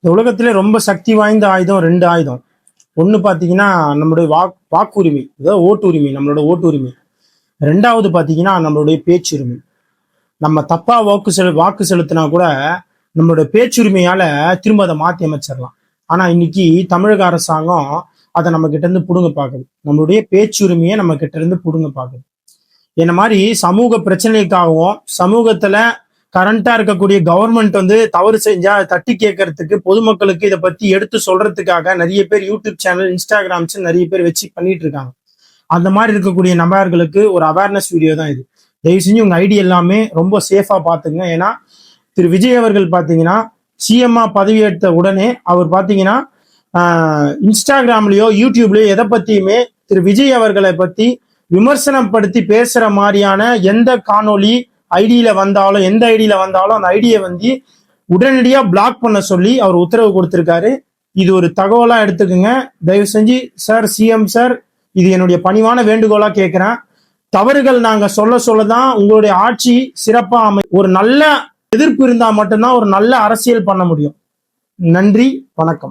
இந்த உலகத்திலே ரொம்ப சக்தி வாய்ந்த ஆயுதம் ரெண்டு ஆயுதம். ஒன்று பார்த்தீங்கன்னா நம்மளுடைய வாக்குரிமை, அதாவது ஓட்டுரிமை, நம்மளோட ஓட்டுரிமை. ரெண்டாவது பார்த்தீங்கன்னா நம்மளுடைய பேச்சுரிமை. நம்ம தப்பா வாக்கு செலுத்தினா கூட நம்மளுடைய பேச்சுரிமையால திரும்ப அதை மாற்றி அமைச்சிடலாம். ஆனா இன்னைக்கு தமிழக அரசாங்கம் அதை நம்ம கிட்ட இருந்து புடுங்க பார்க்குது. நம்மளுடைய பேச்சுரிமையை நம்ம கிட்ட இருந்து புடுங்க பார்க்குது. என்ன மாதிரி சமூக பிரச்சனைக்காகவும் சமூகத்துல கரண்டா இருக்கக்கூடிய கவர்மெண்ட் தவறு செஞ்சா தட்டி கேட்கறதுக்கு பொதுமக்களுக்கு இதை பத்தி எடுத்து சொல்றதுக்காக நிறைய பேர் யூடியூப் சேனல், இன்ஸ்டாகிராம்ஸ் நிறைய பேர் வச்சு பண்ணிட்டு இருக்காங்க. அந்த மாதிரி இருக்கக்கூடிய நபர்களுக்கு ஒரு அவேர்னஸ் வீடியோ தான் இது. தயவு செஞ்சு உங்க ஐடி எல்லாமே ரொம்ப சேஃபா பாத்துங்க. ஏன்னா திரு விஜய் அவர்கள் பாத்தீங்கன்னா சிஎம்ஆ பதவியேற்ற உடனே அவர் பாத்தீங்கன்னா இன்ஸ்டாகிராம்லயோ யூடியூப்லயோ எதை பத்தியுமே திரு விஜய் அவர்களை பத்தி விமர்சனம் படுத்தி பேசுற மாதிரியான எந்த காணொலி ஐடியில வந்தாலும், எந்த ஐடியில வந்தாலும் அந்த ஐடியை உடனடியா பிளாக் பண்ண சொல்லி அவர் உத்தரவு கொடுத்திருக்காரு. இது ஒரு தகவலா எடுத்துக்கோங்க. தயவு செஞ்சு சார், சிஎம் சார், இது என்னுடைய பணிவான வேண்டுகோளா கேட்கிறேன். தவறுகள் நாங்க சொல்லதான் உங்களுடைய ஆட்சி சிறப்பா ஒரு நல்ல எதிர்ப்பு இருந்தா மட்டும்தான் ஒரு நல்ல அரசியல் பண்ண முடியும். நன்றி, வணக்கம்.